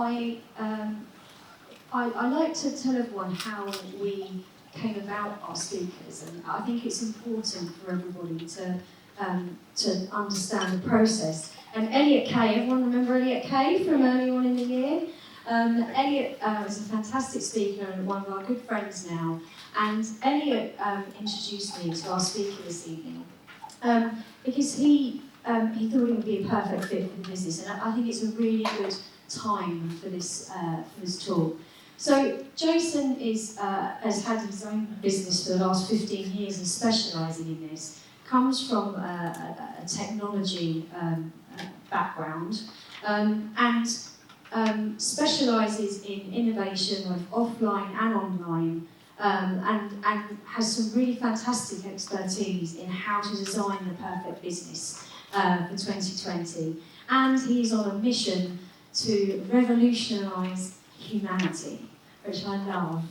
I like to tell everyone how we came about our speakers, and I think it's important for everybody to understand the process. And Elliot Kay, everyone remember Elliot Kay from earlier on in the year? Elliot is a fantastic speaker and one of our good friends now. And Elliot introduced me to our speaker this evening because he thought it would be a perfect fit for the business, and I think it's a really good time for this talk. So Jason has had his own business for the last 15 years and specialising in this. Comes from a technology background and specialises in innovation of offline and online, and has some really fantastic expertise in how to design the perfect business for 2020. And he's on a mission to revolutionise humanity, which I love.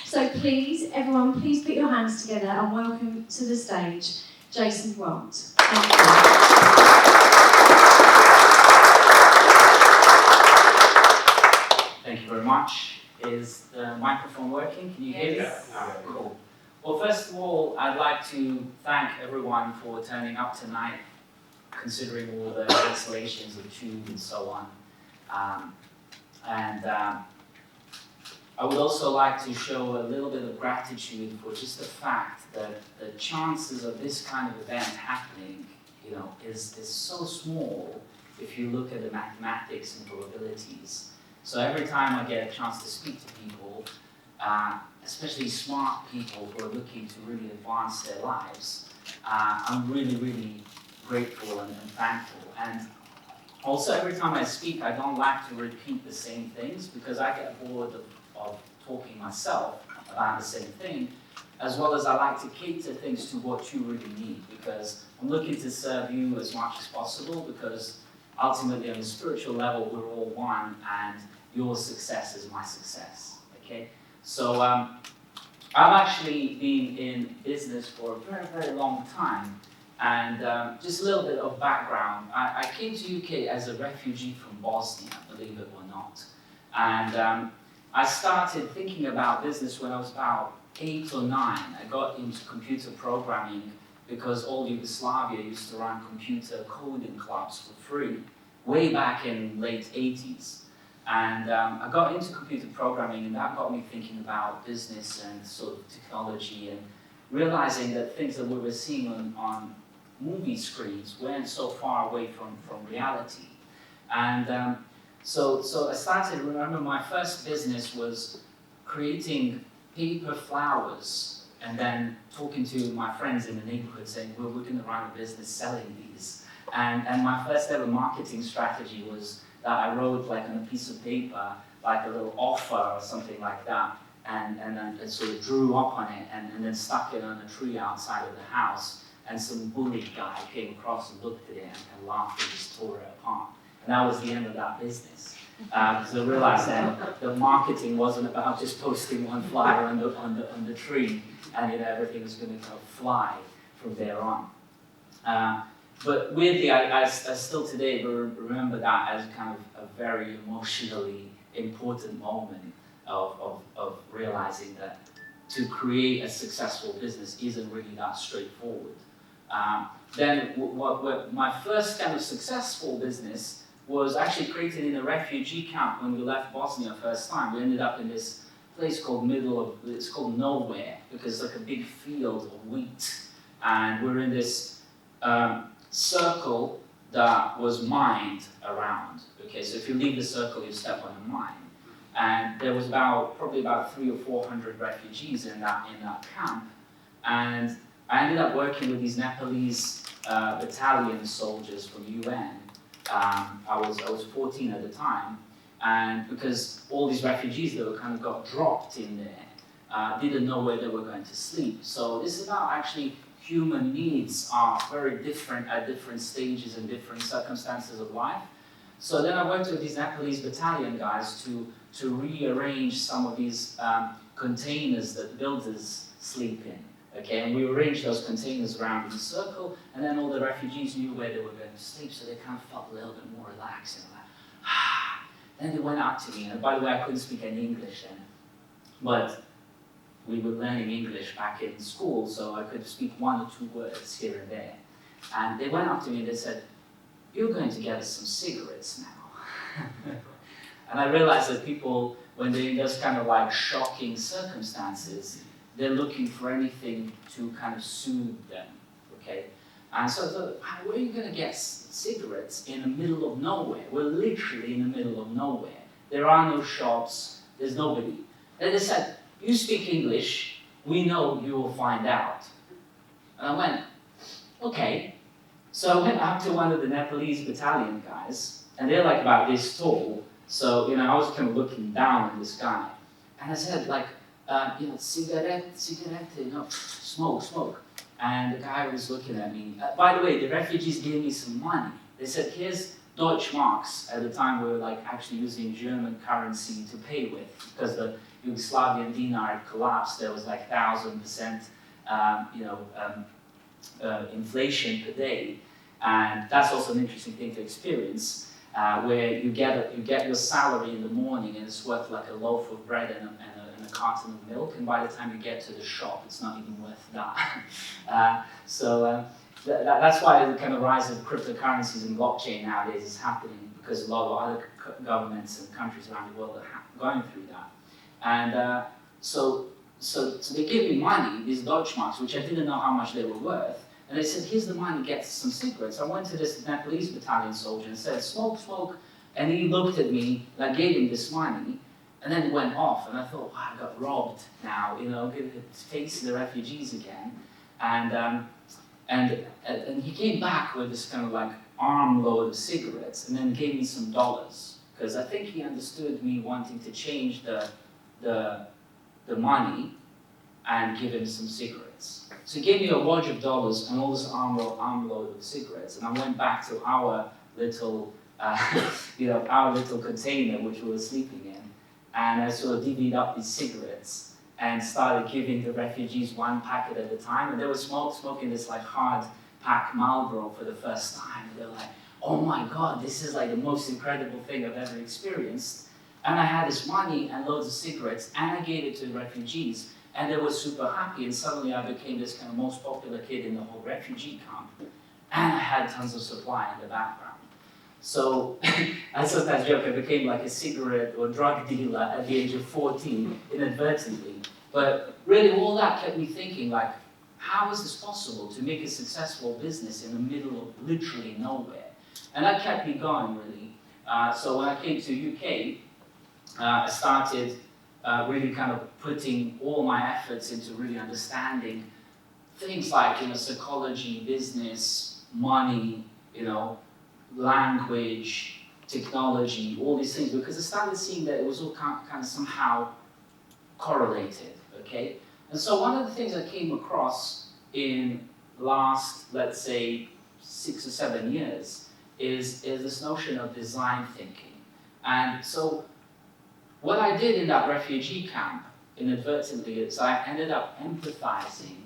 So please, everyone, please put your hands together and welcome to the stage Jason Grant. Thank you. Thank you very much. Is the microphone working? Can you hear me? Yes. Cool. Well, first of all, I'd like to thank everyone for turning up tonight, considering all the cancellations of Tube and so on. I would also like to show a little bit of gratitude for just the fact that the chances of this kind of event happening, is so small if you look at the mathematics and probabilities. So every time I get a chance to speak to people, especially smart people who are looking to really advance their lives, I'm really, really grateful and thankful. And also, every time I speak, I don't like to repeat the same things because I get bored of talking myself about the same thing, as well as I like to cater things to what you really need, because I'm looking to serve you as much as possible, because ultimately on a spiritual level, we're all one, and your success is my success, okay? So I've actually been in business for a very, very long time. And just a little bit of background. I came to UK as a refugee from Bosnia, believe it or not. And I started thinking about business when I was about 8 or 9. I got into computer programming because all Yugoslavia used to run computer coding clubs for free, way back in late 80s. And I got into computer programming, and that got me thinking about business and sort of technology, and realizing that things that we were seeing on movie screens weren't so far away from reality. And so I started, remember my first business was creating paper flowers and then talking to my friends in the neighborhood saying, well, we're gonna run a business selling these. And my first ever marketing strategy was that I wrote like on a piece of paper, like a little offer or something like that, and then sort of drew up on it and then stuck it on a tree outside of the house. And some bully guy came across and looked at it and laughed and just tore it apart. And that was the end of that business. Because I realized that the marketing wasn't about just posting one flyer on the tree and everything was going to kind of fly from there on. But weirdly, I still today remember that as kind of a very emotionally important moment of realizing that to create a successful business isn't really that straightforward. Then what my first kind of successful business was actually created in a refugee camp when we left Bosnia first time. We ended up in this place called it's called nowhere, because it's like a big field of wheat. And we're in this circle that was mined around. Okay, so if you leave the circle, you step on a mine. And there was probably about 300 or 400 refugees in that camp. And I ended up working with these Nepalese battalion soldiers from UN. I was 14 at the time, and because all these refugees that were kind of got dropped in there didn't know where they were going to sleep. So this is about actually human needs are very different at different stages and different circumstances of life. So then I worked with these Nepalese battalion guys to rearrange some of these containers that builders sleep in. Okay, and we arranged those containers around in a circle, and then all the refugees knew where they were going to sleep, so they kind of felt a little bit more relaxed and like, And they went up to me, and by the way, I couldn't speak any English then, but we were learning English back in school, so I could speak 1 or 2 words here and there. And they went up to me and they said, "You're going to get us some cigarettes now." And I realized that people, when they're in those kind of like shocking circumstances, they're looking for anything to kind of soothe them, okay? And so I thought, where are you going to get cigarettes in the middle of nowhere? We're literally in the middle of nowhere. There are no shops, there's nobody. And they said, "You speak English, we know you will find out." And I went, okay. So I went up to one of the Nepalese battalion guys, and they're like about this tall. So, you know, I was kind of looking down on this guy. And I said, like, cigarette, you know, smoke. And the guy was looking at me. By the way, the refugees gave me some money. They said, "Here's Deutschmarks." At the time, we were like actually using German currency to pay with, because the Yugoslavian dinar had collapsed. There was like 1,000% inflation per day, and that's also an interesting thing to experience, where you get your salary in the morning and it's worth like a loaf of bread and a carton of milk, and by the time you get to the shop, it's not even worth that. That's why the kind of rise of cryptocurrencies and blockchain nowadays is happening, because a lot of other governments and countries around the world are going through that. And so they gave me money, these Deutschmarks, which I didn't know how much they were worth. And they said, "Here's the money, get some cigarettes." I went to this Nepalese battalion soldier and said, "Smoke." And he looked at me, and I gave him this money, and then it went off. And I thought, wow, I got robbed now, you know, facing the refugees again. And he came back with this kind of like armload of cigarettes, and then gave me some dollars, because I think he understood me wanting to change the money and give him some cigarettes. So he gave me a wad of dollars and all this armload of cigarettes, and I went back to our little, our little container which we were sleeping in, and I sort of divvied up these cigarettes and started giving the refugees 1 packet at a time, and they were smoking this like hard pack Marlboro for the first time. And they were like, "Oh my God, this is like the most incredible thing I've ever experienced." And I had this money and loads of cigarettes, and I gave it to the refugees, and they were super happy, and suddenly I became this kind of most popular kid in the whole refugee camp, and I had tons of supply in the background. So I sometimes joke I became like a cigarette or drug dealer at the age of 14, inadvertently. But really all that kept me thinking, like, how is this possible to make a successful business in the middle of literally nowhere? And that kept me going, really. So when I came to UK, I started really kind of putting all my efforts into really understanding things like, psychology, business, money, language, technology, all these things, because I started seeing that it was all kind of somehow correlated, okay? And so one of the things I came across in last, let's say, 6 or 7 years is this notion of design thinking. And so what I did in that refugee camp, inadvertently, is I ended up empathizing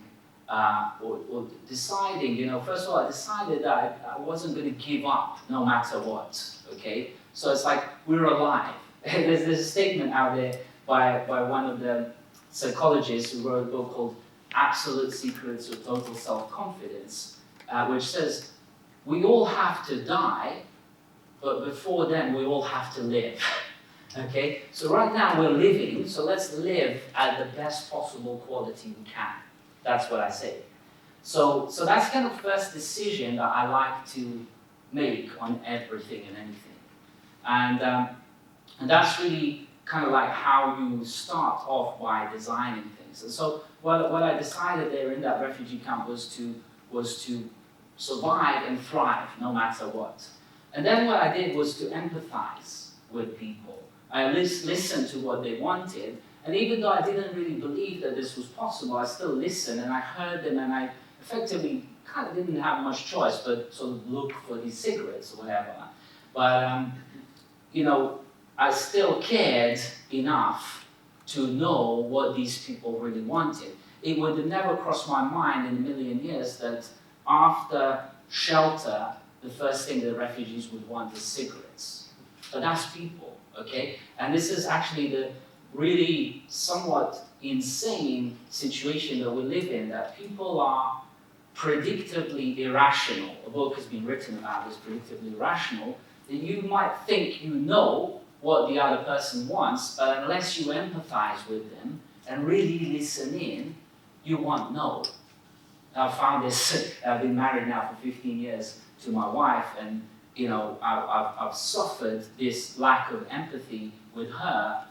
or deciding, first of all, I decided that I wasn't going to give up no matter what, okay? So it's like, we're alive. There's a statement out there by one of the psychologists who wrote a book called Absolute Secrets of Total Self-Confidence, which says, we all have to die, but before then, we all have to live. Okay, so right now we're living, so let's live at the best possible quality we can. That's what I say. So that's kind of first decision that I like to make on everything and anything. And that's really kind of like how you start off by designing things. And so what I decided there in that refugee camp was to survive and thrive no matter what. And then what I did was to empathize with people. I listened to what they wanted, and even though I didn't really believe that this was possible, I still listened, and I heard them, and I effectively kind of didn't have much choice but sort of look for these cigarettes or whatever. But, I still cared enough to know what these people really wanted. It would have never crossed my mind in a million years that after shelter, the first thing the refugees would want is cigarettes. But that's people. okay? And this is actually the really somewhat insane situation that we live in, that people are predictably irrational. A book has been written about this, predictably irrational, that you might think you know what the other person wants, but unless you empathize with them and really listen in, you won't know. I found this, I've been married now for 15 years to my wife, and you know, I've suffered this lack of empathy with her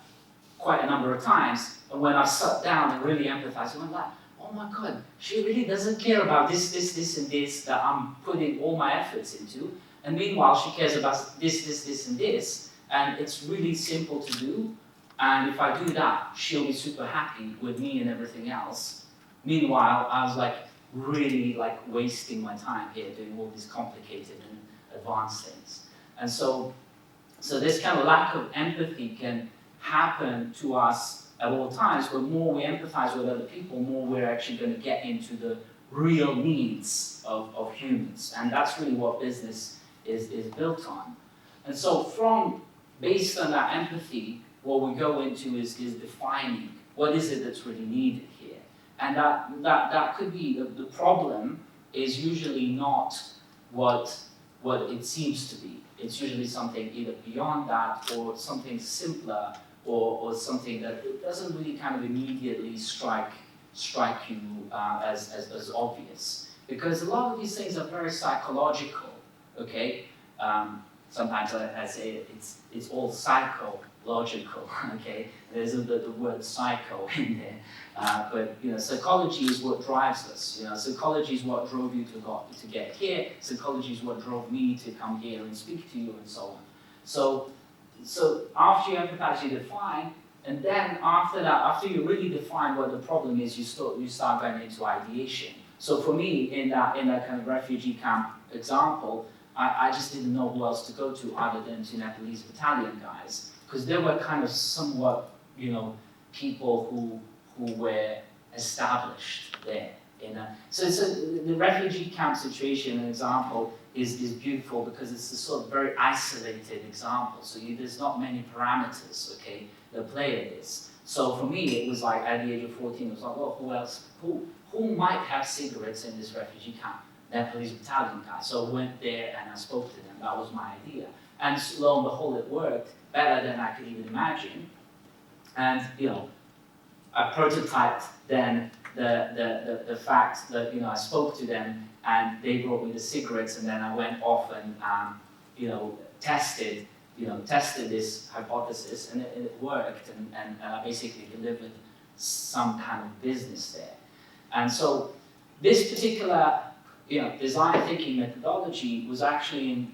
quite a number of times, and when I sat down and really empathized, I'm like, oh my God, she really doesn't care about this, and this that I'm putting all my efforts into, and meanwhile she cares about this, and this, and it's really simple to do, and if I do that, she'll be super happy with me and everything else. Meanwhile, I was like, really like wasting my time here doing all these complicated and advanced things. And so this kind of lack of empathy can happen to us at all times, but more we empathize with other people, more we're actually going to get into the real needs of humans. And that's really what business is built on. And so based on that empathy, what we go into is defining what is it that's really needed here. And that could be, the problem is usually not what it seems to be. It's usually something either beyond that, or something simpler, or something that it doesn't really kind of immediately strike you as obvious. Because a lot of these things are very psychological, okay? Sometimes I say it's all psychological, okay? There's the word psycho in there. But you know, psychology is what drives us. You know, psychology is what drove you to get here. Psychology is what drove me to come here and speak to you, and so on. So after you empathize, you define, and then after that, after you really define what the problem is, you start going into ideation. So for me, in that kind of refugee camp example, I just didn't know who else to go to other than to Nepalese battalion guys, because they were kind of somewhat, you know, people who were established there. So the refugee camp situation, an example, is beautiful because it's a sort of very isolated example. So there's not many parameters, okay, that play at this. So for me, it was like at the age of 14, it was like, well, who else? Who might have cigarettes in this refugee camp? Nepalese battalion guys. So I went there and I spoke to them. That was my idea. And lo and behold, it worked better than I could even imagine. And you know, I prototyped then the fact that, you know, I spoke to them and they brought me the cigarettes, and then I went off and you know, tested this hypothesis, and it worked, and I basically delivered some kind of business there. And so this particular, you know, design thinking methodology was actually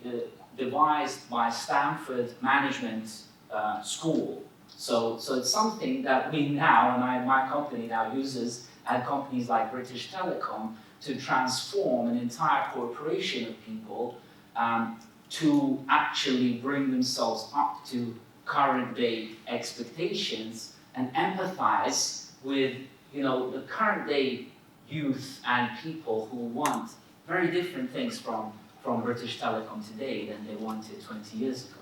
devised by Stanford Management School. So it's something that we now, and my company now uses at companies like British Telecom to transform an entire corporation of people to actually bring themselves up to current day expectations and empathize with, you know, the current day youth and people who want very different things from British Telecom today than they wanted 20 years ago.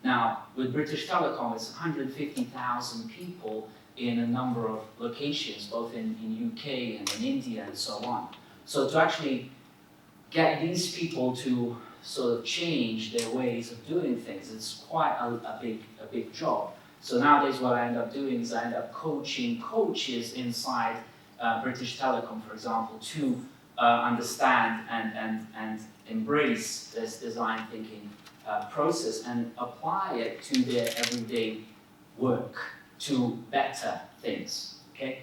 Now, with British Telecom, it's 150,000 people in a number of locations, both in UK and in India and so on. So to actually get these people to sort of change their ways of doing things, it's quite a big job. So nowadays what I end up doing is I end up coaching coaches inside British Telecom, for example, to understand and embrace this design thinking process and apply it to their everyday work, to better things, okay?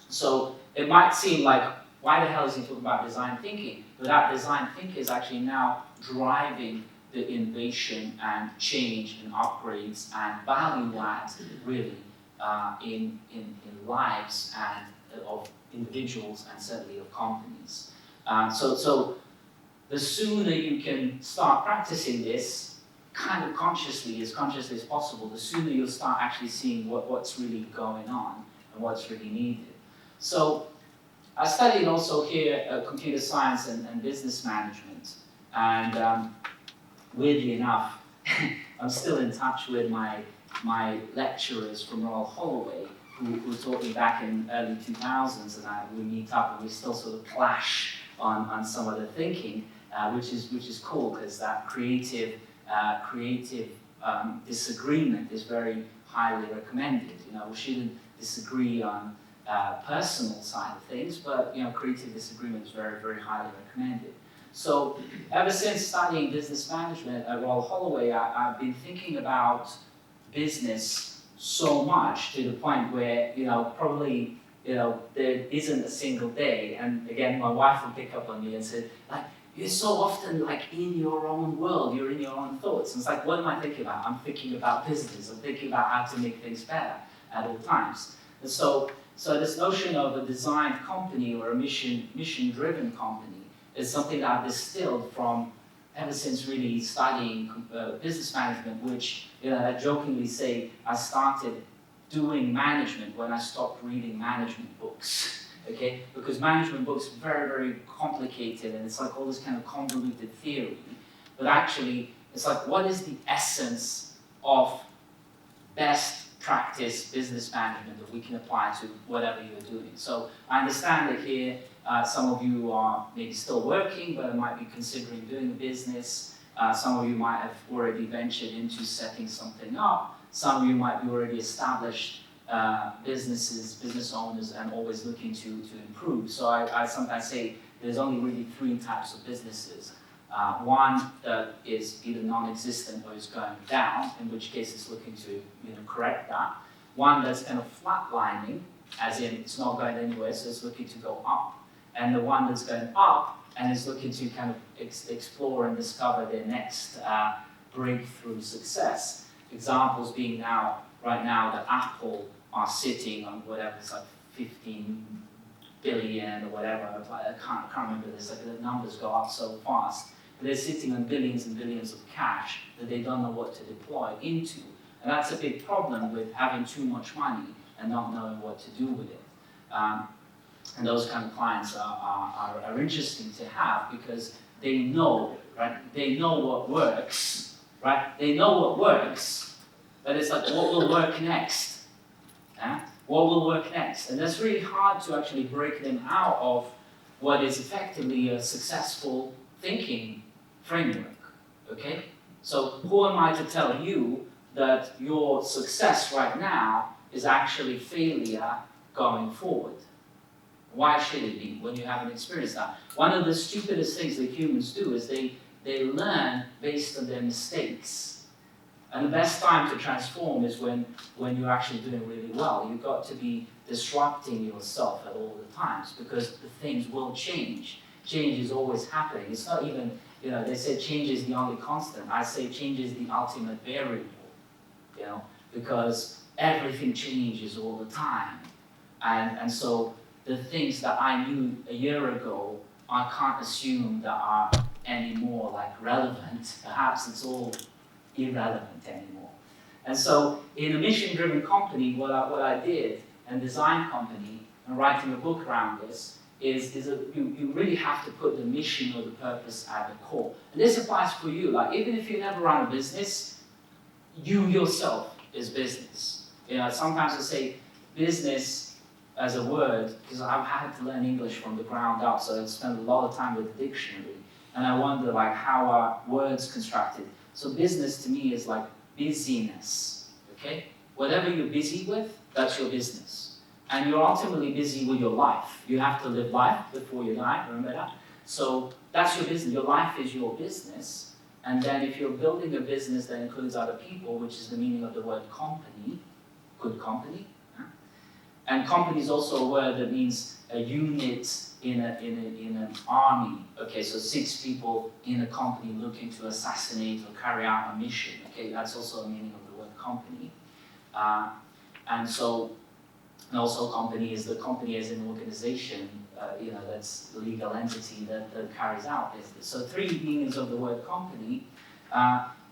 So it might seem like, why the hell is he talking about design thinking? But that design thinking is actually now driving the innovation and change and upgrades and value add, really, in lives and of individuals and certainly of companies. So the sooner you can start practicing this, kind of consciously as possible, the sooner you'll start actually seeing what's really going on and what's really needed. So I studied also here computer science and business management, and weirdly enough, I'm still in touch with my my lecturers from Royal Holloway who taught me back in early 2000s, and we meet up and we still sort of clash on some of the thinking, which is cool, because that creative disagreement is very highly recommended. You know, we shouldn't disagree on personal side of things, but you know, creative disagreement is very, very highly recommended. So ever since studying business management at Royal Holloway, I've been thinking about business so much, to the point where, you know, probably, you know, there isn't a single day, and again, my wife will pick up on me and say, like, you're so often like in your own world, you're in your own thoughts. And it's like, what am I thinking about? I'm thinking about business, I'm thinking about how to make things better at all times. And so this notion of a designed company or a mission-driven company is something that I've distilled from ever since really studying business management, which, you know, I jokingly say I started doing management when I stopped reading management books, okay? Because management books are very, very complicated, and it's like all this kind of convoluted theory. But actually, it's like, what is the essence of best practice business management that we can apply to whatever you're doing? So I understand that here, some of you are maybe still working, but might be considering doing a business. Some of you might have already ventured into setting something up. Some of you might be already established business owners, and always looking to improve. So I sometimes say there's only really three types of businesses. One that is either non-existent or is going down, in which case it's looking to correct that. One that's kind of flatlining, as in it's not going anywhere, so it's looking to go up. And the one that's going up and is looking to kind of explore and discover their next breakthrough success. Examples being right now that Apple are sitting on whatever, it's like 15 billion or whatever. I can't remember this, like the numbers go up so fast. But they're sitting on billions and billions of cash that they don't know what to deploy into. And that's a big problem with having too much money and not knowing what to do with it. And those kind of clients are interesting to have, because they know, right? They know what works, right? They know what works, but it's like, what will work next? What will work next? And that's really hard to actually break them out of what is effectively a successful thinking framework, okay? So who am I to tell you that your success right now is actually failure going forward? Why should it be when you haven't experienced that? One of the stupidest things that humans do is they learn based on their mistakes. And the best time to transform is when you're actually doing really well. You've got to be disrupting yourself at all the times, because the things will change. Change is always happening. It's not even, they say change is the only constant. I say change is the ultimate variable, because everything changes all the time. And so the things that I knew a year ago, I can't assume that are anymore relevant. Perhaps it's all irrelevant anymore. And so in a mission-driven company, what I did, and design company, and writing a book around this, is you really have to put the mission or the purpose at the core. And this applies for you. Even if you never run a business, you yourself is business. Sometimes I say business as a word, because I've had to learn English from the ground up, so I spent a lot of time with the dictionary, and I wonder how are words constructed. So business to me is like busyness, okay? Whatever you're busy with, that's your business. And you're ultimately busy with your life. You have to live life before you die, remember that? So that's your business. Your life is your business. And then if you're building a business that includes other people, which is the meaning of the word company, good company. And company is also a word that means a unit in an army. Okay, so 6 people in a company looking to assassinate or carry out a mission. Okay, that's also a meaning of the word company. And also company is the company as an organization, that's the legal entity that carries out business. So 3 meanings of the word company.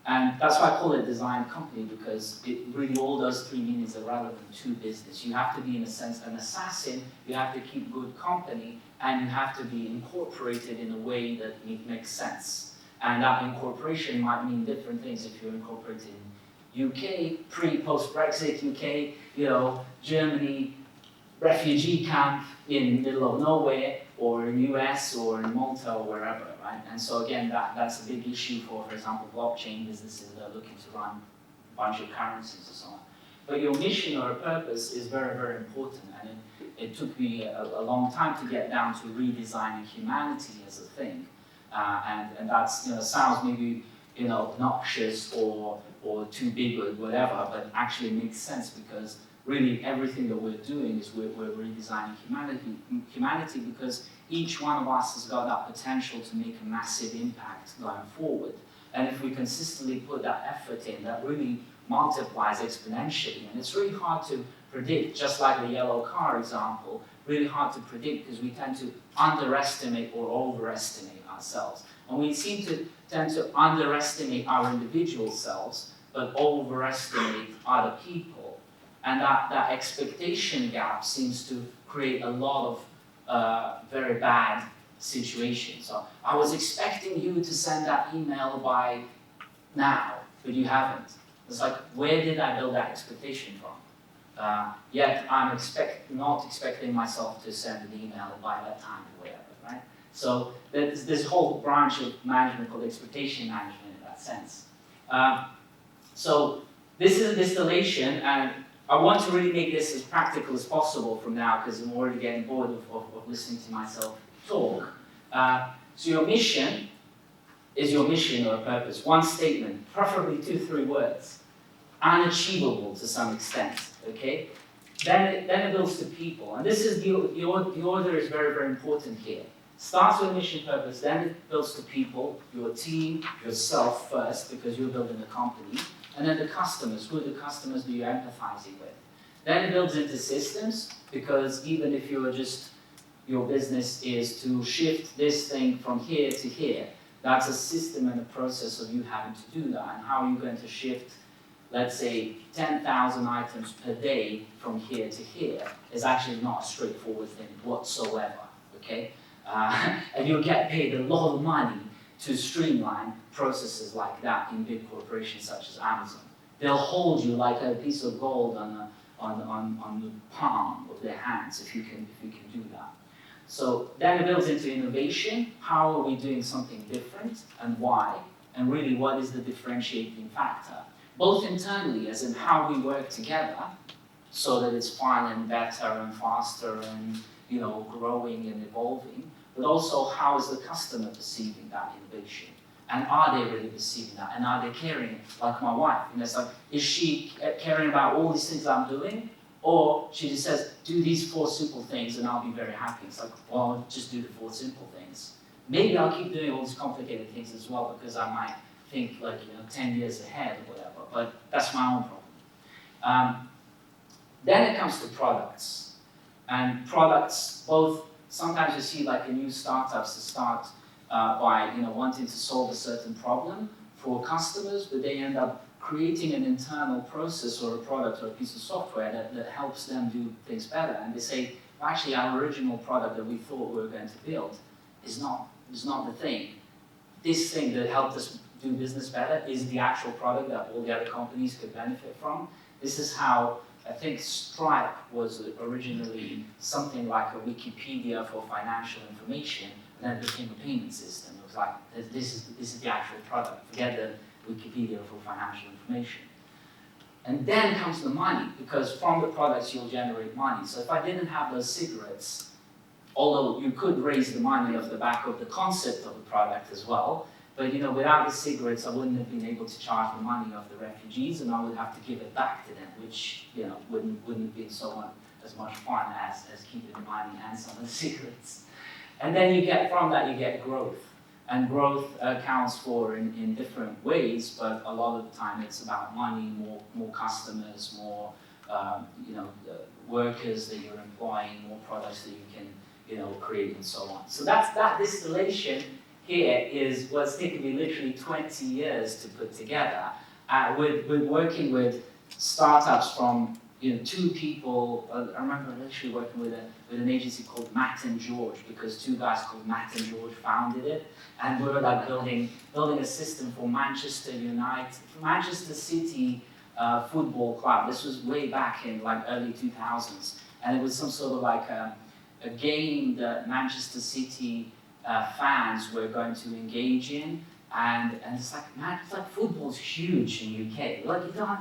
And that's why I call it design company, because really all those 3 meanings are relevant to business. You have to be, in a sense, an assassin, you have to keep good company, and you have to be incorporated in a way that makes sense. And that incorporation might mean different things if you're incorporated UK, post-Brexit UK, Germany, refugee camp in the middle of nowhere, or in US or in Malta or wherever, right? And so again, that's a big issue for example, blockchain businesses that are looking to run a bunch of currencies and so on. But your mission or purpose is very, very important, and it took me a long time to get down to redesigning humanity as a thing. And that's, sounds maybe, obnoxious or too big or whatever, but actually makes sense because really everything that we're doing is we're redesigning humanity because each one of us has got that potential to make a massive impact going forward. And if we consistently put that effort in, that really multiplies exponentially. And it's really hard to predict, just like the yellow car example, really hard to predict because we tend to underestimate or overestimate ourselves. And we seem to tend to underestimate our individual selves, but overestimate other people. And that expectation gap seems to create a lot of very bad situations. So I was expecting you to send that email by now, but you haven't. It's like, where did I build that expectation from? Yet I'm not expecting myself to send an email by that time or whatever, right? So there's this whole branch of management called expectation management in that sense. So this is a distillation, and I want to really make this as practical as possible from now because I'm already getting bored of listening to myself talk. So your mission is your mission or purpose. One statement, preferably 2-3 words. Unachievable to some extent, okay? Then it builds to people. And this is the order is very, very important here. Starts with mission purpose, then it builds to people, your team, yourself first, because you're building a company, and then the customers. Who are the customers that you're empathizing with? Then it builds into systems, because even if you're just, your business is to shift this thing from here to here, that's a system and a process of you having to do that. And how are you going to shift, let's say, 10,000 items per day from here to here is actually not a straightforward thing whatsoever, okay? And you'll get paid a lot of money to streamline processes like that in big corporations such as Amazon. They'll hold you like a piece of gold on the palm of their hands if you can do that. So then it builds into innovation. How are we doing something different and why? And really, what is the differentiating factor? Both internally, as in how we work together, so that it's fun and better and faster and growing and evolving, but also how is the customer perceiving that innovation? And are they really perceiving that? And are they caring? Like my wife, it's like, is she caring about all these things I'm doing? Or she just says, do these 4 simple things and I'll be very happy. It's like, well, just do the 4 simple things. Maybe I'll keep doing all these complicated things as well because I might think 10 years ahead or whatever, but that's my own problem. Then it comes to products. And products, both, sometimes you see like in new startups to start by wanting to solve a certain problem for customers, but they end up creating an internal process or a product or a piece of software that helps them do things better. And they say, well, actually, our original product that we thought we were going to build is not the thing. This thing that helped us do business better is the actual product that all the other companies could benefit from. This is how I think Stripe was originally something like a Wikipedia for financial information, and then it became a payment system. It was like, this is the actual product. Forget the Wikipedia for financial information. And then comes the money, because from the products you'll generate money. So if I didn't have those cigarettes, although you could raise the money off the back of the concept of the product as well, but without the cigarettes, I wouldn't have been able to charge the money of the refugees, and I would have to give it back to them, which wouldn't have been as much fun as keeping the money and some of the cigarettes. And then you get growth. And growth counts for in different ways, but a lot of the time it's about money, more customers, more workers that you're employing, more products that you can create, and so on. So that distillation here is what's taken me literally 20 years to put together. With working with startups from 2 people. I remember literally working with an agency called Matt and George, because 2 guys called Matt and George founded it, and we were like building a system for Manchester City football club. This was way back in like early 2000s, and it was some sort of like a game that Manchester City fans were going to engage in, and it's like, man, it's like football's huge in UK. Like you don't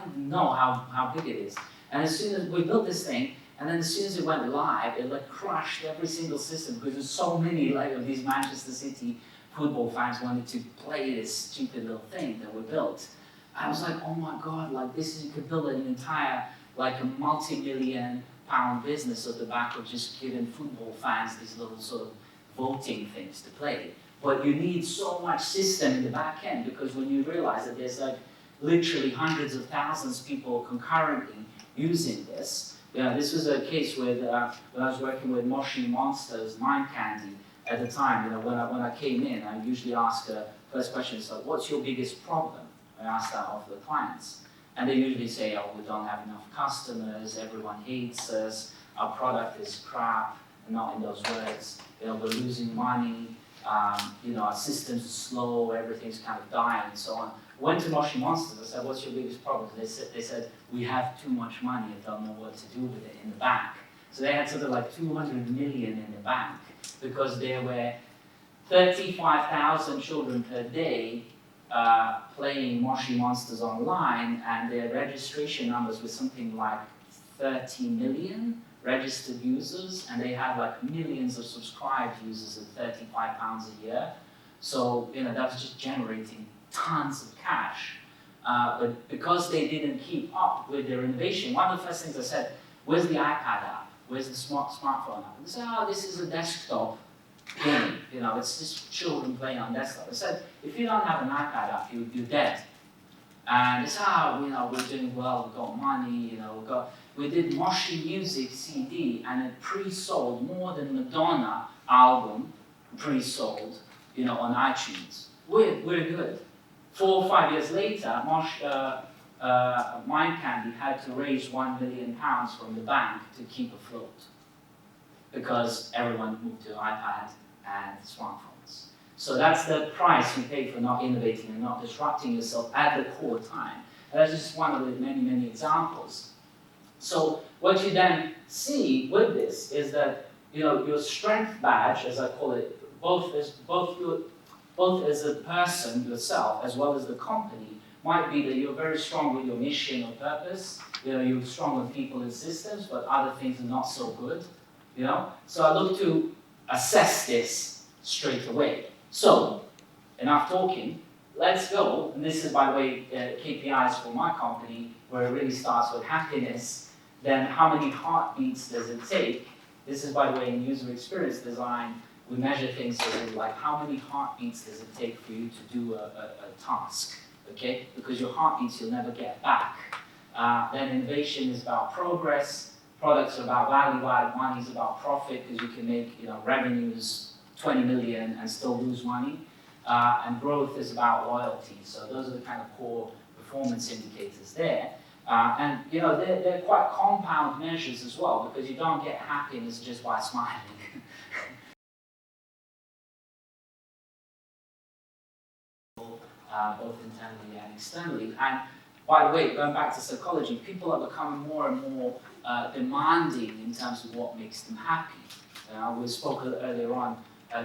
even know how big it is. And as soon as we built this thing, and then as soon as it went live, it like crushed every single system because there's so many like of these Manchester City football fans wanted to play this stupid little thing that we built. I was like, oh my god, like this is, you could build an entire like a multi-million pound business at the back of just giving football fans these little sort of voting things to play. But you need so much system in the back end, because when you realize that there's like literally hundreds of thousands of people concurrently using this. This was a case with when I was working with Moshi Monster's Mind Candy at the time. When I came in, I usually ask first question is like, what's your biggest problem? I ask that of the clients. And they usually say, oh, we don't have enough customers, everyone hates us, our product is crap, not in those words, we're losing money, our systems are slow, everything's kind of dying, and so on. Went to Moshi Monsters, I said, what's your biggest problem? They said, we have too much money, I don't know what to do with it in the bank. So they had sort of like 200 million in the bank, because there were 35,000 children per day playing Moshi Monsters online, and their registration numbers were something like 30 million registered users, and they had like millions of subscribed users at £35 a year. So that was just generating tons of cash. But because they didn't keep up with their innovation, one of the first things I said, where's the iPad app? Where's the smartphone app? And they said, oh, this is a desktop game. It's just children playing on desktop. I said, if you don't have an iPad app, you're dead. And they said, we're doing well, we've got money, we did Moshi Music CD, and it pre-sold more than Madonna album pre-sold, on iTunes. We're good. 4 or 5 years later, Mind Candy had to raise £1 million from the bank to keep afloat, because everyone moved to iPad and smartphones. So that's the price you pay for not innovating and not disrupting yourself at the core time. And that's just one of the many, many examples. So what you then see with this is that your strength badge, as I call it, both as a person yourself as well as the company, might be that you're very strong with your mission or purpose. You're strong with people and systems, but other things are not so good. So I look to assess this straight away. So, enough talking, let's go. And this is, by the way, KPIs for my company, where it really starts with happiness. Then how many heartbeats does it take? This is, by the way, in user experience design, we measure things like how many heartbeats does it take for you to do a task, okay? Because your heartbeats you'll never get back. Then innovation is about progress. Products are about value add, money is about profit, because you can make revenues 20 million and still lose money. And growth is about loyalty. So those are the kind of core performance indicators there. And they're quite compound measures as well, because you don't get happiness just by smiling. Both internally and externally. And by the way, going back to psychology, people are becoming more and more demanding in terms of what makes them happy. We spoke earlier on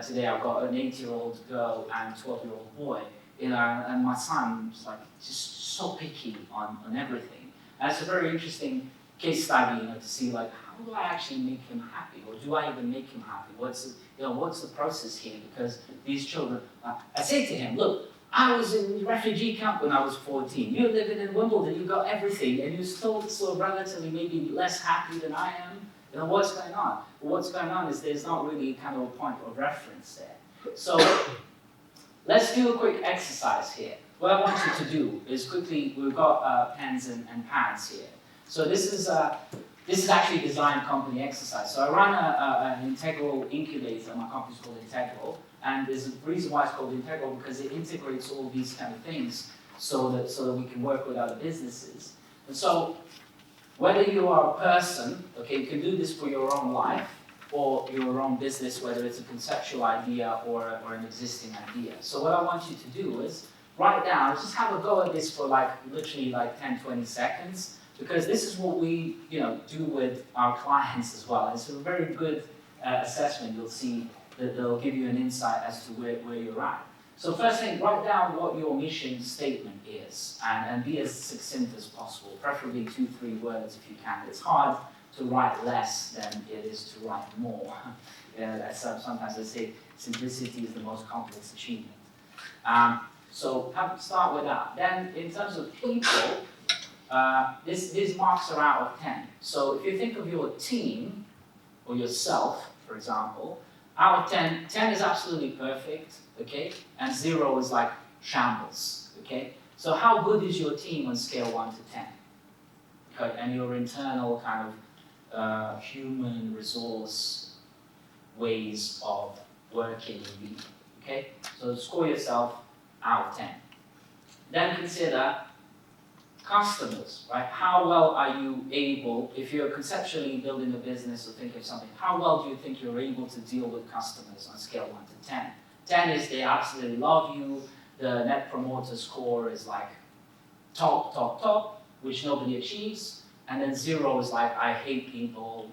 today. I've got an 8-year-old girl and 12-year-old boy, and my son is like just so picky on everything. And it's a very interesting case study, to see like, how do I actually make him happy, or do I even make him happy? What's the process here? Because these children, I say to him, look, I was in a refugee camp when I was 14. You're living in Wimbledon, you got everything, and you're still sort of relatively maybe less happy than I am. What's going on? Well, what's going on is there's not really kind of a point of reference there. So let's do a quick exercise here. What I want you to do is quickly, we've got pens and pads here. So this is actually a design company exercise. So I run an integral incubator. My company's called Integral. And there's a reason why it's called Integral, because it integrates all these kind of things so that we can work with other businesses. And so whether you are a person, okay, you can do this for your own life or your own business, whether it's a conceptual idea or an existing idea. So what I want you to do is, write down, just have a go at this for like literally like 10, 20 seconds, because this is what we do with our clients as well. It's a very good assessment. You'll see that they'll give you an insight as to where you're at. So first thing, write down what your mission statement is, and be as succinct as possible, preferably 2-3 words if you can. It's hard to write less than it is to write more. Sometimes I say simplicity is the most complex achievement. So start with that. Then in terms of people, these marks are out of 10. So if you think of your team, or yourself, for example, out of 10, 10 is absolutely perfect, okay? And 0 is like shambles, okay? So how good is your team on scale 1 to 10? Okay, and your internal kind of human resource ways of working with you, okay? So score yourself out of 10. Then consider customers, right? How well are you able, if you're conceptually building a business or thinking of something, how well do you think you're able to deal with customers on a scale 1 to 10? 10 is they absolutely love you, the net promoter score is like top, top, top, which nobody achieves, and then 0 is like, I hate people,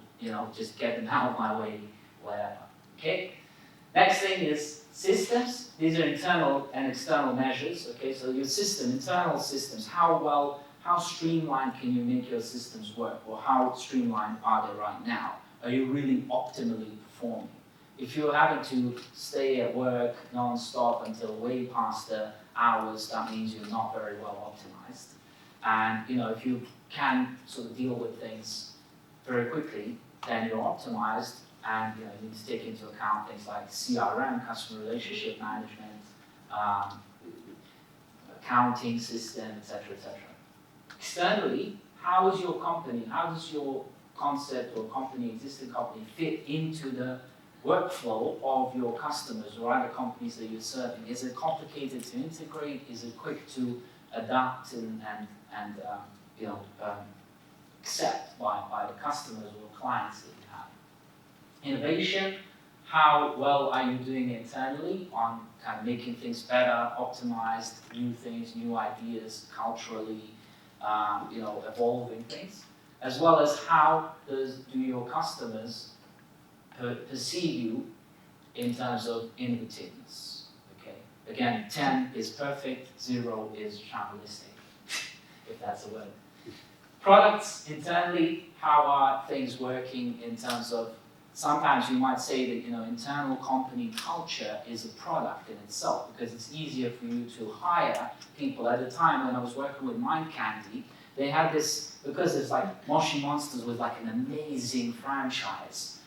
just get them out of my way, whatever, okay? Next thing is systems. These are internal and external measures, okay? So your system, internal systems, how streamlined can you make your systems work? Or how streamlined are they right now? Are you really optimally performing? If you're having to stay at work non-stop until way past the hours, that means you're not very well optimized. And if you can sort of deal with things very quickly, then you're optimized. And you need to take into account things like CRM, customer relationship management, accounting system, etc., etc. Externally, how is your company, how does your concept or existing company fit into the workflow of your customers or other companies that you're serving? Is it complicated to integrate? Is it quick to adapt and accept by the customers or clients that you have? Innovation, how well are you doing internally on kind of making things better, optimized, new things, new ideas, culturally, evolving things, as well as how do your customers perceive you in terms of innovativeness, okay? Again, 10 is perfect, 0 is shamblistic, if that's a word. Products, internally, how are things working in terms of, sometimes you might say that internal company culture is a product in itself, because it's easier for you to hire people. At the time when I was working with Mind Candy, they had this, because it's like Moshi Monsters was like an amazing franchise.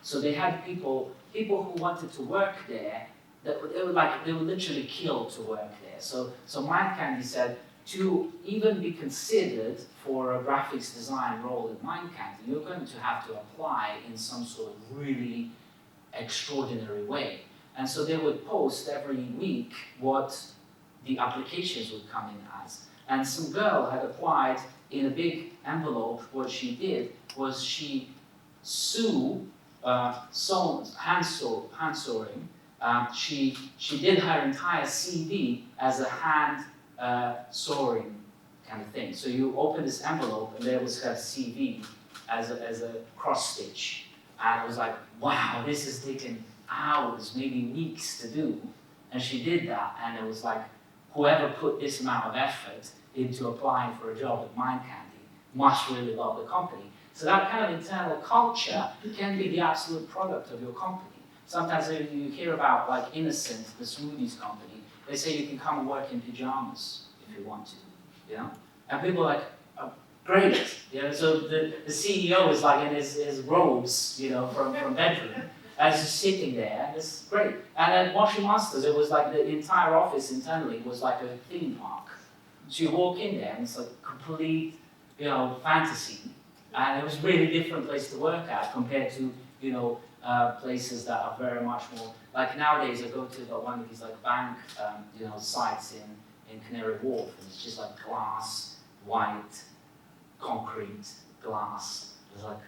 So they had people who wanted to work there, they were literally killed to work there. So Mind Candy said, to even be considered for a graphics design role at Mind Candy, you're going to have to apply in some sort of really extraordinary way. And so they would post every week what the applications would come in as. And some girl had applied in a big envelope. What she did was she hand sewing. She did her entire CV as a hand sewing kind of thing. So you open this envelope and there was her CV as a cross stitch. And I was like, wow, this has taken hours, maybe weeks to do. And she did that, and it was like, whoever put this amount of effort into applying for a job at Mind Candy must really love the company. So that kind of internal culture can be the absolute product of your company. Sometimes you hear about like Innocent, the smoothies company, they say you can come and work in pajamas if you want to, And people are like, oh, great, So the CEO is like in his robes, from bedroom, and he's just sitting there, and it's great. And at Moshi Monsters, it was like the entire office internally was like a theme park. So you walk in there, and it's like complete, fantasy, and it was a really different place to work at compared to, places that are very much more, like nowadays I go to one of these like bank, sites in Canary Wharf, and it's just like glass, white, concrete, glass. It's like,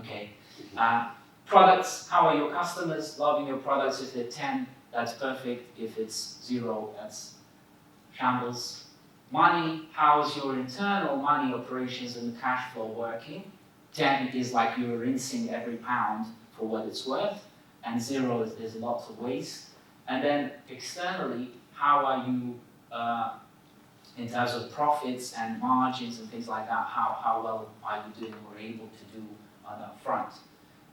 okay. Products, how are your customers loving your products? If they're 10, that's perfect. If it's 0, that's shambles. Money, how's your internal money operations and cash flow working? 10 is like you're rinsing every pound for what it's worth, and 0 is there's lots of waste. And then externally, how are you in terms of profits and margins and things like that? How well are you doing or able to do on that front?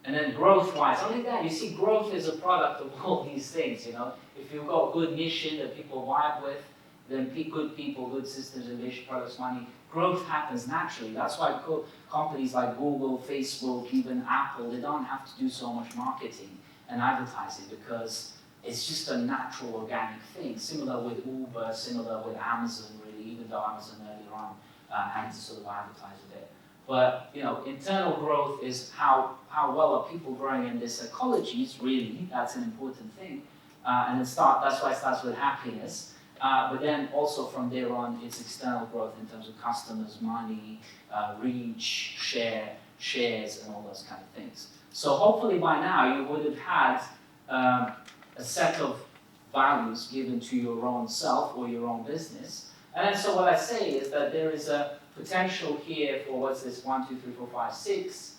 And then growth-wise, only that, you see growth is a product of all these things, you know. If you've got good mission that people vibe with, then good people, good systems, innovation, products, money, growth happens naturally. That's why companies like Google, Facebook, even Apple, they don't have to do so much marketing and advertising because it's just a natural organic thing. Similar with Uber, similar with Amazon, really, even though Amazon earlier on had to sort of advertise a bit. But you know, internal growth is how well are people growing in this ecologies, really, that's an important thing. And that's why it starts with happiness. But then also from there on, it's external growth in terms of customers, money, reach, shares, and all those kind of things. So hopefully by now you would have had a set of values given to your own self or your own business. And then so what I say is that there is a potential here for, what's this, 1, 2, 3, 4, 5, 6.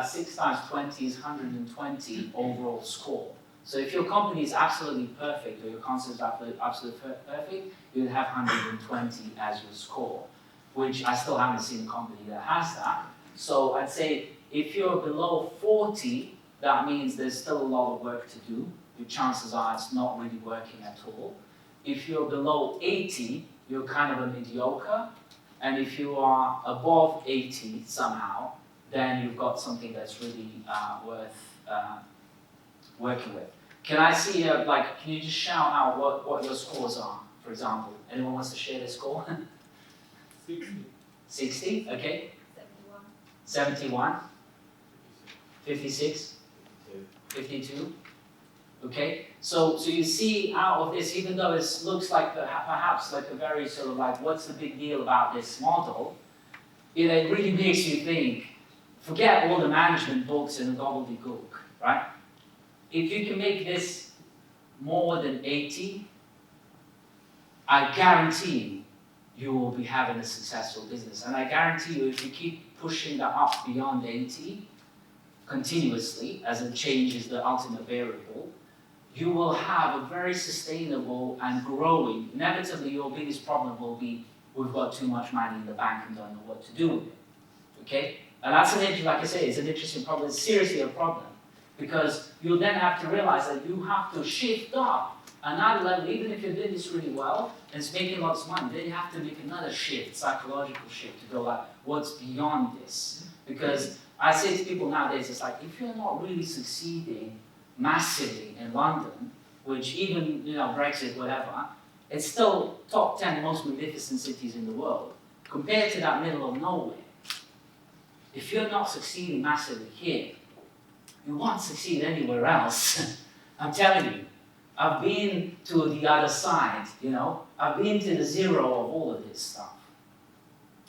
6 times 20 is 120 overall score. So if your company is absolutely perfect or your concept is absolutely perfect, you would have 120 as your score, which I still haven't seen a company that has that. So I'd say if you're below 40, that means there's still a lot of work to do. Your chances are it's not really working at all. If you're below 80, you're kind of a mediocre. And if you are above 80 somehow, then you've got something that's really worth working with. Can I see, can you just shout out what your scores are, for example? Anyone wants to share their score? 60. 60, okay. 71. 71. 56. 52. Okay, so you see out of this, even though it looks like perhaps like a very sort of like, what's the big deal about this model? You know, it really makes you think, forget all the management books and the gobbledygook, right? If you can make this more than 80, I guarantee you will be having a successful business. And I guarantee you, if you keep pushing that up beyond 80 continuously, as it changes the ultimate variable, you will have a very sustainable and growing. Inevitably, your biggest problem will be, we've got too much money in the bank and don't know what to do with it. Okay? And that's like I say, it's an interesting problem. It's seriously a problem. Because you'll then have to realize that you have to shift up another level, even if you're doing this really well and it's making lots of money, then you have to make another shift, psychological shift, to go like, what's beyond this? Because I say to people nowadays, it's like, if you're not really succeeding massively in London, which even, you know, Brexit, whatever, it's still top 10 most magnificent cities in the world, compared to that middle of nowhere. If you're not succeeding massively here, you won't succeed anywhere else. I'm telling you. I've been to the other side, you know. I've been to the zero of all of this stuff.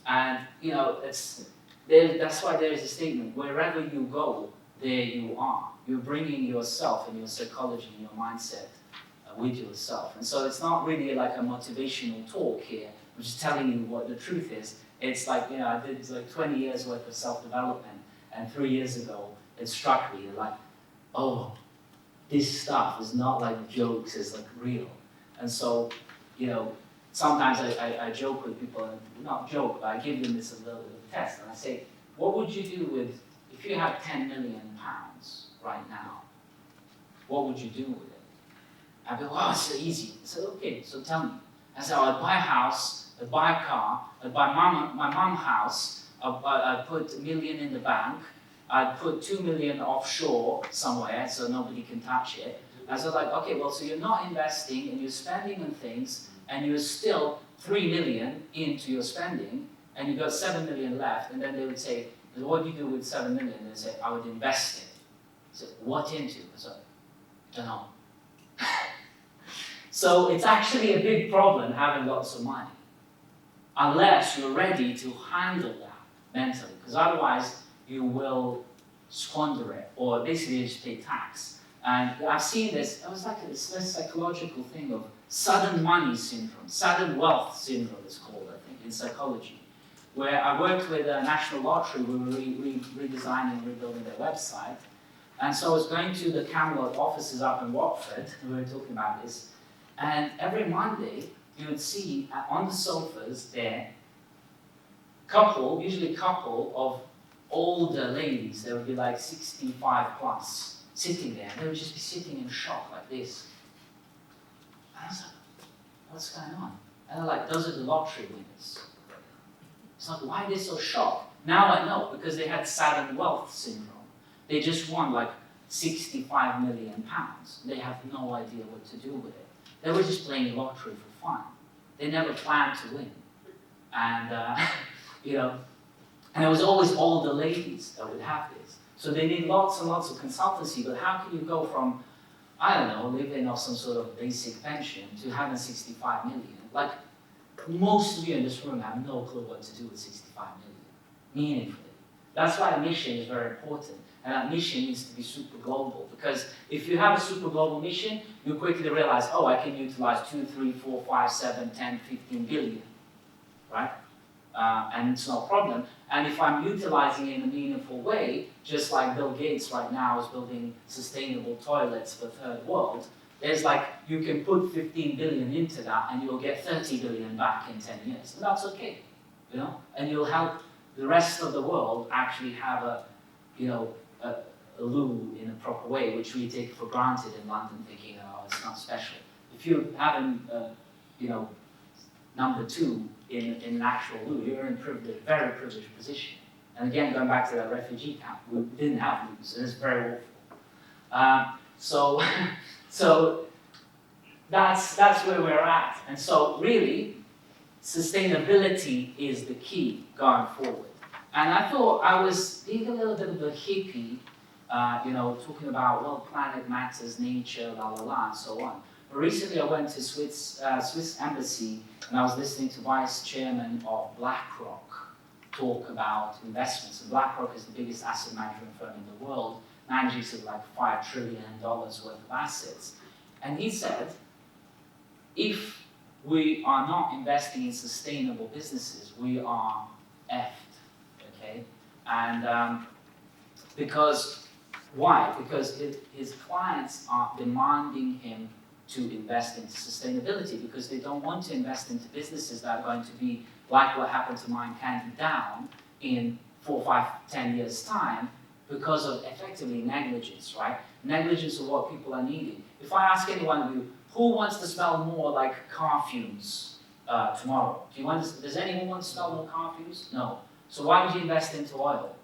And, you know, that's why there is a statement, wherever you go, there you are. You're bringing yourself and your psychology and your mindset with yourself. And so it's not really like a motivational talk here, I'm just telling you what the truth is. It's like, you know, I did like 20 years worth of self-development, and 3 years ago, it struck me, like, oh, this stuff is not like jokes, it's like real. And so, you know, sometimes I joke with people, and not joke, but I give them this a little bit of a test, and I say, what would you do with, if you had 10 million pounds right now, what would you do with it? I'd be, wow, it's so easy. I said, okay, so tell me. I said, I'd buy a house, I'd buy a car, I'd buy my mom's house, I'd put $1 million in the bank, I'd put 2 million offshore somewhere so nobody can touch it. I was like, okay, well, so you're not investing and you're spending on things and you're still 3 million into your spending and you've got 7 million left. And then they would say, what do you do with 7 million? And they say, I would invest it. I said, what into? I said, I don't know. So it's actually a big problem having lots of money, unless you're ready to handle that mentally, because otherwise you will squander it, or basically you just pay tax. And I've seen this, it was like this psychological thing of sudden money syndrome, sudden wealth syndrome it's called, I think, in psychology, where I worked with a National Lottery. We were redesigning and rebuilding their website. And so I was going to the Camelot offices up in Watford, we were talking about this, and every Monday you would see on the sofas there, usually a couple of older ladies. They would be like 65 plus, sitting there. They would just be sitting in shock like this. And I was like, what's going on? And they're like, those are the lottery winners. It's like, why are they so shocked? Now I know, because they had sudden wealth syndrome. They just won like 65 million pounds. They have no idea what to do with it. They were just playing lottery for fun. They never planned to win. And, you know, and it was always older ladies that would have this. So they need lots and lots of consultancy, but how can you go from, I don't know, living off some sort of basic pension to having 65 million? Like, most of you in this room have no clue what to do with 65 million, meaningfully. That's why a mission is very important. And that mission needs to be super global, because if you have a super global mission, you quickly realize, oh, I can utilize 2, 3, 4, 5, 7, 10, 15 billion, right? And it's no problem. And if I'm utilizing it in a meaningful way, just like Bill Gates right now is building sustainable toilets for third world, there's like, you can put 15 billion into that and you'll get 30 billion back in 10 years. And that's okay, you know? And you'll help the rest of the world actually have a, you know, a loo in a proper way, which we take for granted in London, thinking, oh, it's not special. If you haven't, you know, number 2 in an actual loo, you're in very privileged position. And again, going back to that refugee camp, we didn't have loos, and it's very awful. So that's where we're at. And so really, sustainability is the key going forward. And I thought I was being a little bit of a hippie, you know, talking about, well, planet matters, nature, la la la, and so on. But recently I went to Swiss embassy, and I was listening to Vice Chairman of BlackRock talk about investments. And BlackRock is the biggest asset management firm in the world, manages of like $5 trillion worth of assets. And he said, if we are not investing in sustainable businesses, we are effed. Okay? And because, why? Because his clients are demanding him to invest into sustainability, because they don't want to invest into businesses that are going to be like what happened to Mind Candy Down in 4, 5, 10 years' time, because of effectively negligence, right? Negligence of what people are needing. If I ask any one of you, who wants to smell more like car fumes tomorrow? Does anyone want to smell more car fumes? No. So why would you invest into oil?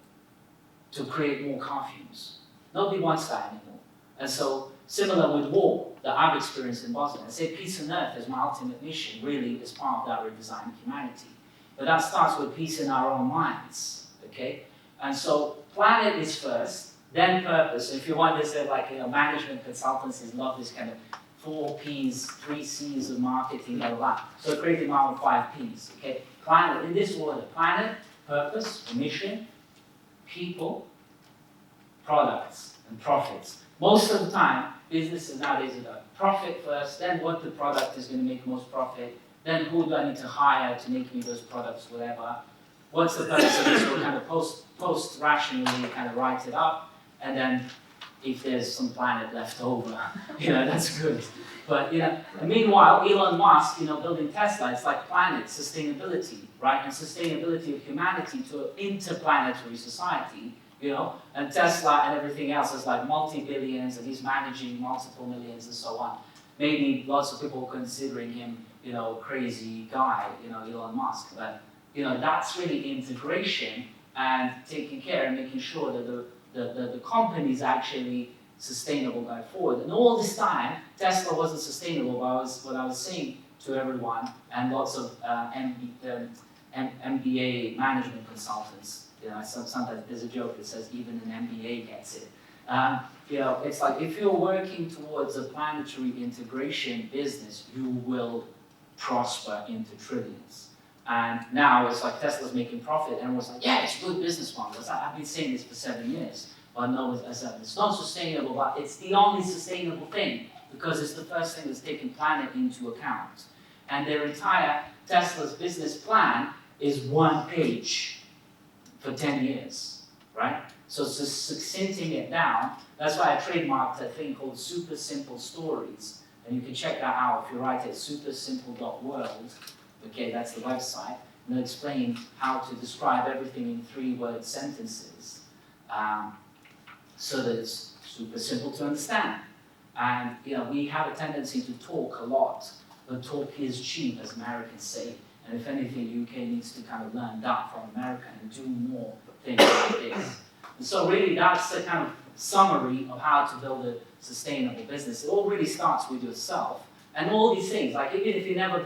To create more car fumes. Nobody wants that anymore. And so, similar with war that I've experienced in Bosnia. I say peace on earth is my ultimate mission, really, as part of that redesign of humanity. But that starts with peace in our own minds, okay? And so, planet is first, then purpose. If you want to say, like, you know, management consultancies love this kind of 4 Ps, 3 Cs of marketing, blah, blah, blah. So I created my own 5 Ps, okay? Planet, in this order: planet, purpose, mission, people, products, and profits. Most of the time, businesses nowadays are about profit first, then what the product is going to make most profit, then who do I need to hire to make me those products, whatever. What's the purpose of this? We'll kind of post-rationally kind of write it up, and then if there's some planet left over, you know, that's good. But, you know, and meanwhile, Elon Musk, you know, building Tesla, it's like planet, sustainability, right? And sustainability of humanity to an interplanetary society, you know, and Tesla and everything else is like multi-billions, and he's managing multiple millions and so on. Maybe lots of people considering him, you know, crazy guy, you know, Elon Musk, but, you know, that's really integration and taking care and making sure that the company is actually sustainable going forward. And all this time, Tesla wasn't sustainable, but what I was saying to everyone, and lots of MBA management consultants, you know, sometimes there's a joke that says even an MBA gets it. You know, it's like if you're working towards a planetary integration business, you will prosper into trillions. And now it's like Tesla's making profit, and everyone's like, yeah, it's a good business model. I've been saying this for 7 years. or known as it's not sustainable, but it's the only sustainable thing because it's the first thing that's taken planet into account. And their entire Tesla's business plan is one page for 10 years, right? So it's just succincting it down. That's why I trademarked a thing called super simple stories. And you can check that out if you write it supersimple.world. Okay, that's the website. And they'll explain how to describe everything in 3-word sentences so that it's super simple to understand. And we have a tendency to talk a lot, but talk is cheap, as Americans say. And if anything, UK needs to kind of learn that from America and do more things like this. And so really that's the kind of summary of how to build a sustainable business. It all really starts with yourself. And all these things, like even if you never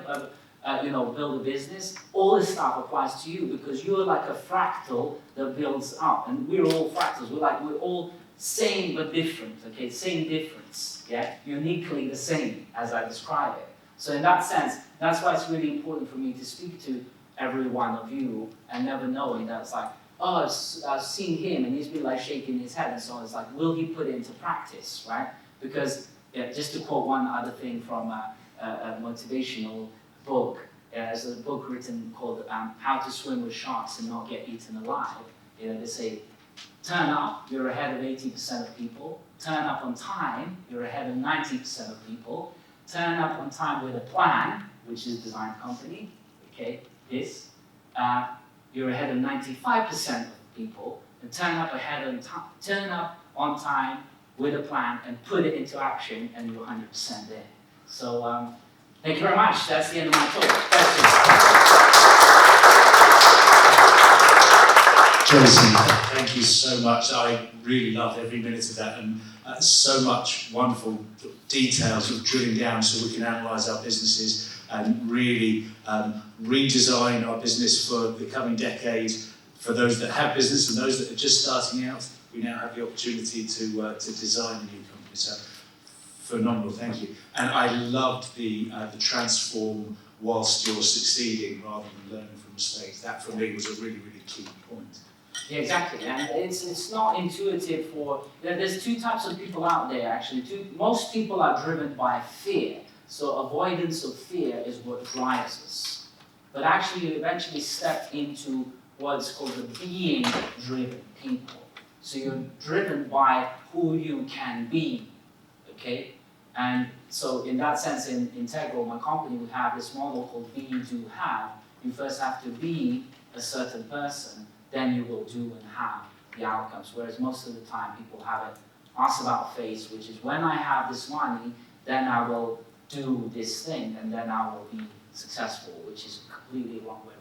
build a business, all this stuff applies to you because you're like a fractal that builds up. And we're all fractals. We're all same but different, okay? Same difference, yeah? Uniquely the same as I describe it. So in that sense, that's why it's really important for me to speak to every one of you and never knowing that it's like, oh, I've seen him and he's been like shaking his head and so on. It's like, will he put it into practice, right? Because, just to quote one other thing from a motivational book, there's a book written called How to Swim with Sharks and Not Get Eaten Alive. They say, turn up, you're ahead of 80% of people. Turn up on time, you're ahead of 90% of people. Turn up on time with a plan, which is design company, okay, you're ahead of 95% of people, and turn up on time with a plan and put it into action, and you're 100% there. So, thank you very much. That's the end of my talk. Jason, thank you so much. I really loved every minute of that, and so much wonderful details of drilling down so we can analyse our businesses and really redesign our business for the coming decade. For those that have business and those that are just starting out, we now have the opportunity to design a new company. So phenomenal, thank you. And I loved the transform whilst you're succeeding rather than learning from mistakes. That for me was a really, really key point. Yeah, exactly, and it's not intuitive for, there's two types of people out there actually. Most people are driven by fear, so avoidance of fear is what drives us. But actually you eventually step into what's called the being-driven people. So you're driven by who you can be, okay? And so in that sense, in Integral, my company, we have this model called be, do, have. You first have to be a certain person, then you will do and have the outcomes. Whereas most of the time people have it ask about face, which is when I have this money, then I will do this thing and then I will be successful, which is completely wrong way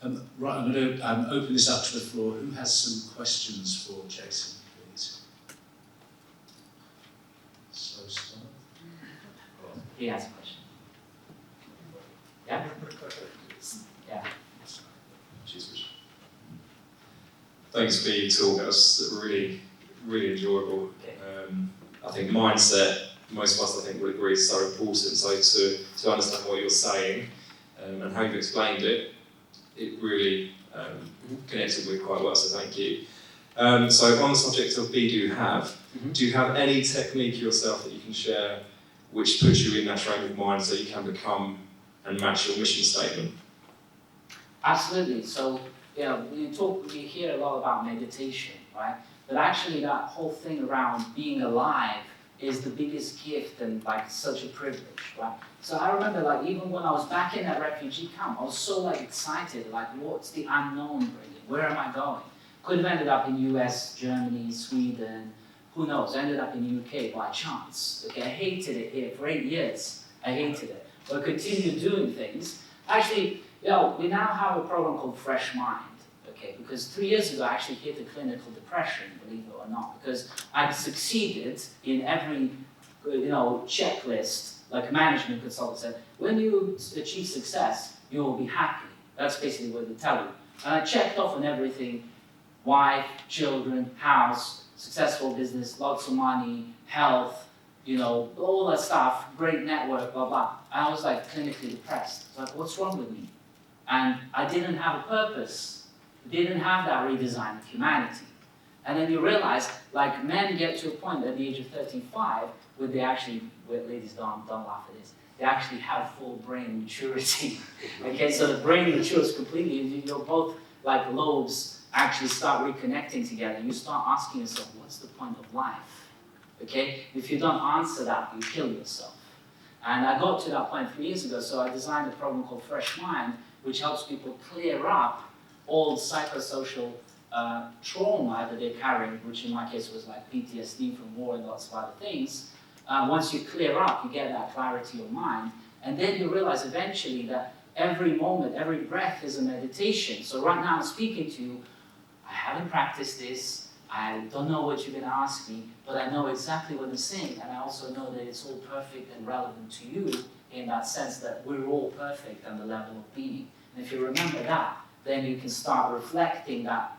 around. Right, I'm going to open this up to the floor. Who has some questions for Jason, please? So start. He has a question. Yeah? Yeah. Thanks for your talk. That was really, really enjoyable. I think mindset, most of us I think would agree is so important. So to understand what you're saying and how you've explained it, it really connected with quite well. So thank you. So on the subject of be, do, have, do you have any technique yourself that you can share which puts you in that frame of mind so you can become and match your mission statement? Absolutely. So, we hear a lot about meditation, right? But actually that whole thing around being alive is the biggest gift and like such a privilege, right? So I remember like even when I was back in that refugee camp, I was so like excited, like what's the unknown bringing? Where am I going? Could have ended up in US, Germany, Sweden, who knows? I ended up in UK by chance. Okay, I hated it here for 8 years. I hated it. But I continued doing things. Actually, we now have a program called Fresh Mind. Okay, because 3 years ago I actually hit a clinical depression, believe it or not, because I'd succeeded in every, checklist, like a management consultant said, when you achieve success, you will be happy. That's basically what they tell you. And I checked off on everything: wife, children, house, successful business, lots of money, health, all that stuff, great network, blah, blah. And I was like clinically depressed. Like, what's wrong with me? And I didn't have a purpose. didn't have that redesign of humanity. And then you realize, like, men get to a point at the age of 35 where they actually, ladies don't laugh at this, they actually have full brain maturity. Okay, so the brain matures completely, and you're both, like, lobes actually start reconnecting together. You start asking yourself, what's the point of life? Okay, if you don't answer that, you kill yourself. And I got to that point 3 years ago, so I designed a program called Fresh Mind, which helps people clear up old psychosocial trauma that they're carrying, which in my case was like PTSD from war and lots of other things. Once you clear up, you get that clarity of mind, and then you realize eventually that every moment, every breath is a meditation. So right now I'm speaking to you, I haven't practiced this, I don't know what you're going to ask me, but I know exactly what I'm saying, and I also know that it's all perfect and relevant to you in that sense that we're all perfect on the level of being. And if you remember that, then you can start reflecting that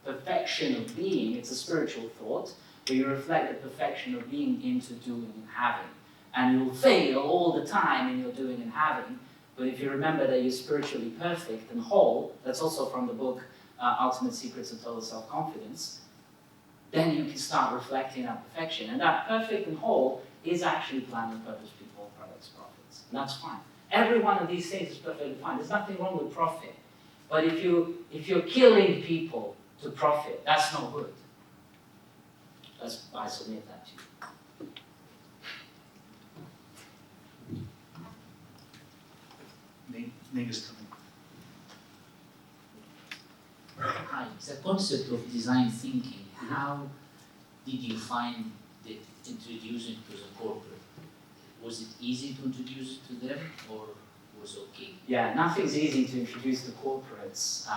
perfection of being. It's a spiritual thought, where you reflect the perfection of being into doing and having. And you'll fail all the time in your doing and having, but if you remember that you're spiritually perfect and whole, that's also from the book Ultimate Secrets of Total Self-Confidence, then you can start reflecting that perfection. And that perfect and whole is actually planet, purpose, people, products, profits. And that's fine. Every one of these things is perfectly fine. There's nothing wrong with profit. But if you're killing people to profit, that's no good. I submit that to you. Nina's coming. Hi, the concept of design thinking, how did you find that introducing to the corporate? Was it easy to introduce it to them, or was it okay? Yeah, nothing's easy to introduce to corporates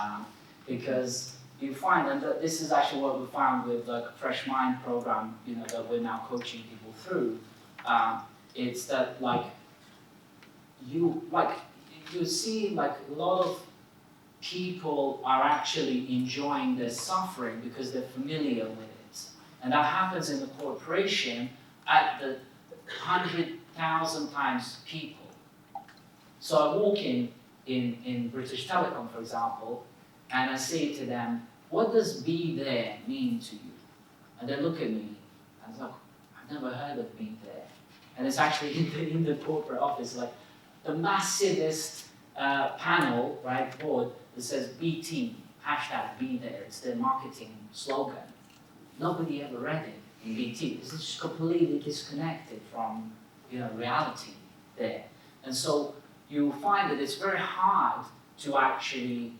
because you find, and this is actually what we found with the Fresh Mind program, that we're now coaching people through. It's that you see like a lot of people are actually enjoying their suffering because they're familiar with it, and that happens in the corporation at the 100,000 times people. So I walk in British Telecom, for example, and I say to them, what does be there mean to you? And they look at me, and it's like, I've never heard of be there. And it's actually in the corporate office, like the massivest panel, right, board that says BT, hashtag be there. It's their marketing slogan. Nobody ever read it in BT. It's just completely disconnected from reality there. And so you find that it's very hard to actually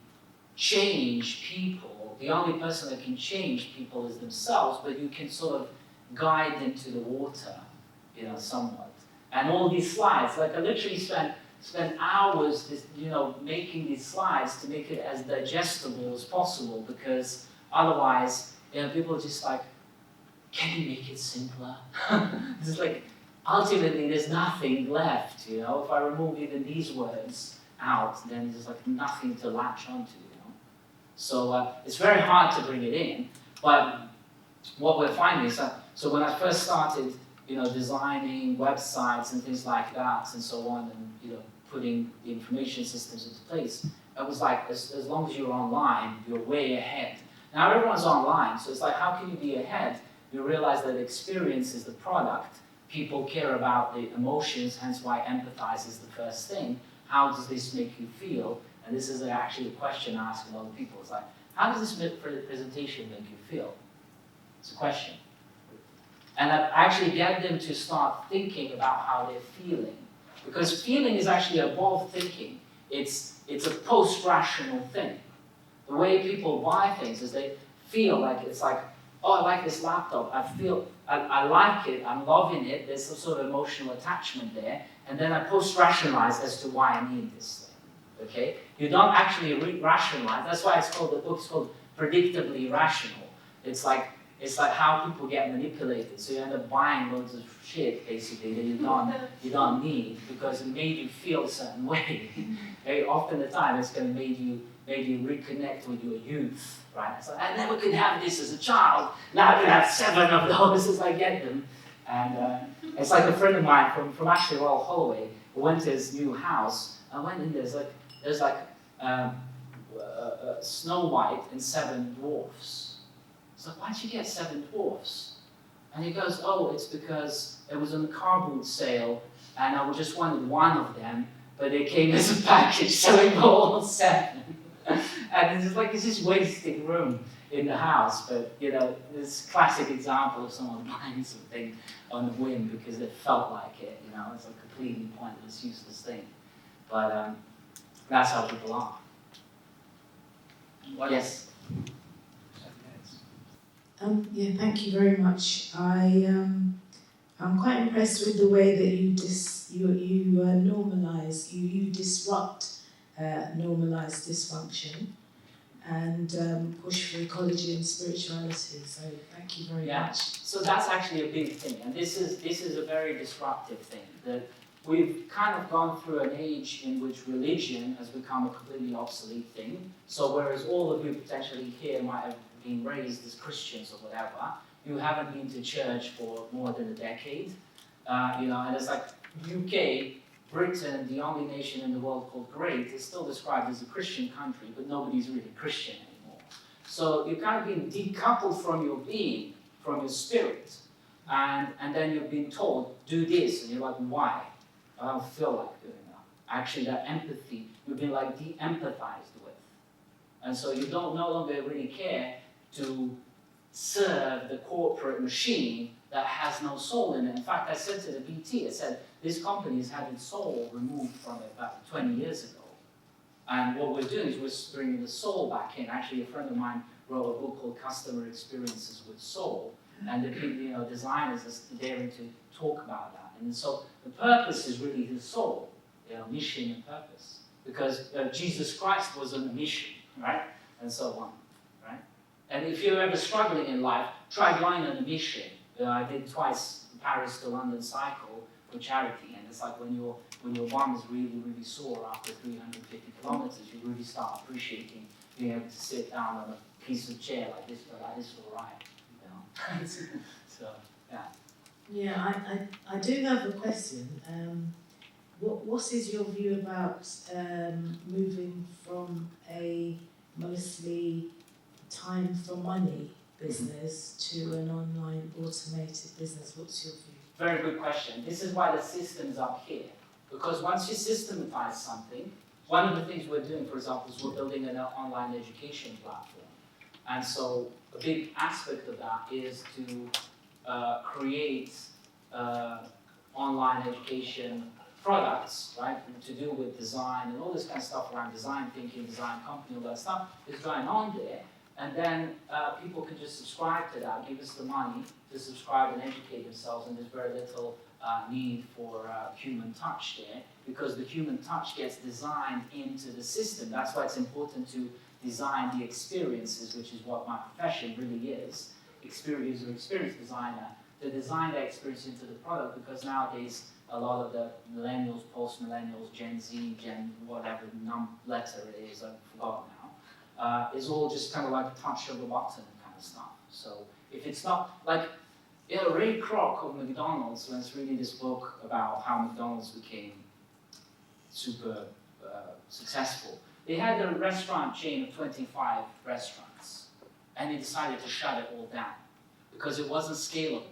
change people. The only person that can change people is themselves, but you can sort of guide them to the water, somewhat. And all these slides, like I literally spent hours making these slides to make it as digestible as possible, because otherwise, people are just like, can you make it simpler? It's like, ultimately, there's nothing left, If I remove even these words out, then there's like nothing to latch onto, So it's very hard to bring it in, but what we're finding is that, so when I first started, designing websites and things like that and so on, and, putting the information systems into place, it was like, as long as you're online, you're way ahead. Now everyone's online, so it's like, how can you be ahead? You realize that experience is the product. People care about the emotions, hence why empathize is the first thing. How does this make you feel? And this is actually a question I ask a lot of people. It's like, how does this presentation make you feel? It's a question. And I actually get them to start thinking about how they're feeling. Because feeling is actually above thinking. It's a post-rational thing. The way people buy things is they feel like, it's like, oh, I like this laptop. I like it, I'm loving it. There's some sort of emotional attachment there. And then I post-rationalize as to why I need this thing. Okay? You don't actually rationalize. That's why the book's called Predictably Rational. It's like how people get manipulated. So you end up buying loads of shit, basically, that you don't need because it made you feel a certain way. Very often the time, it's going to made you reconnect with your youth, right? It's like, I never could have this as a child. Now I can have 7 of those as I get them. And it's like a friend of mine from actually Royal Holloway who went to his new house. I went in there's like Snow White and 7 dwarfs. So why'd you get 7 dwarfs? And he goes, oh, it's because it was on a car boot sale, and I just wanted one of them, but it came as a package, so we got all 7. And it's like, it's just wasting room in the house, but you know, it's a classic example of someone buying something on a whim because it felt like it, you know, it's a completely pointless, useless thing. But that's how people are. Yes? Yeah, thank you very much. I'm quite impressed with the way that you normalize, you disrupt normalized dysfunction and push for ecology and spirituality. So thank you very much. So that's actually a big thing, and this is a very disruptive thing. That we've kind of gone through an age in which religion has become a completely obsolete thing. So whereas all of you potentially here might have been raised as Christians or whatever, you haven't been to church for more than a decade. You know, and it's like UK, Britain, the only nation in the world called great, is still described as a Christian country, but nobody's really Christian anymore. So you're kind of being decoupled from your being, from your spirit, and then you're being told, do this, and you're like, why? I don't feel like doing that. Actually, that empathy, you've been like de-empathized with. And so you don't no longer really care to serve the corporate machine that has no soul in it. In fact, I said to the BT, I said, this company has had its soul removed from it about 20 years ago. And what we're doing is we're bringing the soul back in. Actually, a friend of mine wrote a book called Customer Experiences with Soul. And the people, designers are daring to talk about that. And so the purpose is really the soul, mission and purpose. Because Jesus Christ was on a mission, right? And so on, right? And if you're ever struggling in life, try going on a mission. I did twice the Paris to London cycle for charity, and it's like when your bum is really, really sore after 350 kilometers, you really start appreciating being able to sit down on a piece of chair like this, but like this for a ride, So, yeah. Yeah, I do have a question. What is your view about moving from a mostly time for money business to an online automated business? What's your view? Very good question. This is why the system's up here. Because once you systematize something, one of the things we're doing, for example, is we're building an online education platform. And so a big aspect of that is to create online education products, right, to do with design and all this kind of stuff around design thinking, design company, all that stuff is going on there. And then people can just subscribe to that, give us the money to subscribe and educate themselves, and there's very little need for human touch there, because the human touch gets designed into the system. That's why it's important to design the experiences, which is what my profession really is, experience designer, to design that experience into the product, because nowadays a lot of the millennials, post-millennials, Gen Z, Gen whatever letter it is, I've forgotten now, is all just kind of like a touch of a button kind of stuff. So if it's not, like, Ray Kroc of McDonald's, when it's reading this book about how McDonald's became super successful, they had a restaurant chain of 25 restaurants, and they decided to shut it all down because it wasn't scalable.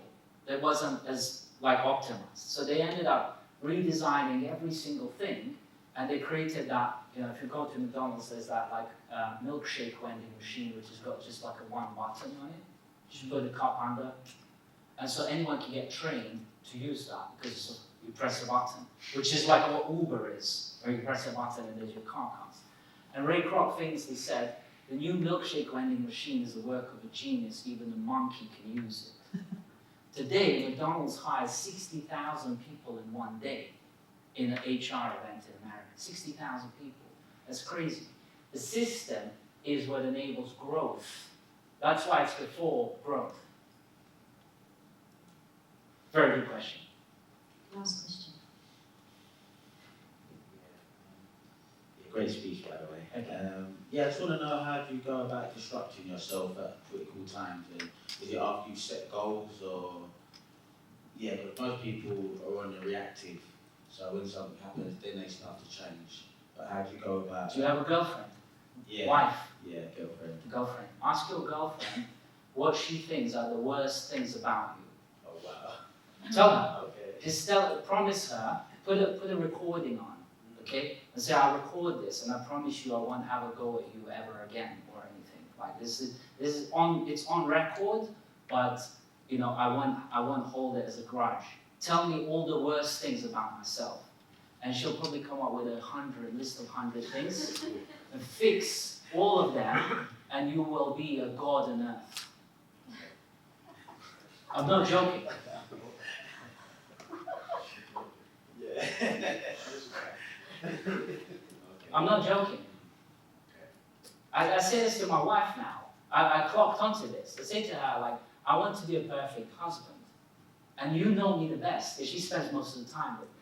It wasn't as optimized. So they ended up redesigning every single thing, and they created that. If you go to McDonald's, there's that milkshake vending machine, which has got just like a one button on it. You just put the cup under, and so anyone can get trained to use that because you press a button, which is like what Uber is, where you press a button and there's your car comes. And Ray Kroc famously said, "The new milkshake vending machine is the work of a genius. Even a monkey can use it." Today, McDonald's hires 60,000 people in one day in an HR event in America. 60,000 people. That's crazy. The system is what enables growth. That's why it's before growth. Very good question. Last question. Great speech, by the way. Okay. I just want to know, how do you go about disrupting yourself at critical times? And is it after you set goals, or but most people are on the reactive, so when something happens, then they start to change. But how do you go about? Do you have a girlfriend? Yeah. Wife, Yeah, girlfriend. girlfriend. Ask your girlfriend what she thinks are the worst things about you. Oh wow. Tell her. Okay. Just promise her, put a recording on, okay? And say, I'll record this, and I promise you I won't have a go at you ever again, or anything. Like this is on, it's on record, but you know, I won't hold it as a grudge. Tell me all the worst things about myself. And she'll probably come up with a list of 100 things, and fix all of them, and you will be a god on earth. I'm not joking. I'm not joking. I say this to my wife now. I clocked onto this. I say to her, like, I want to be a perfect husband. And you know me the best, because she spends most of the time with me.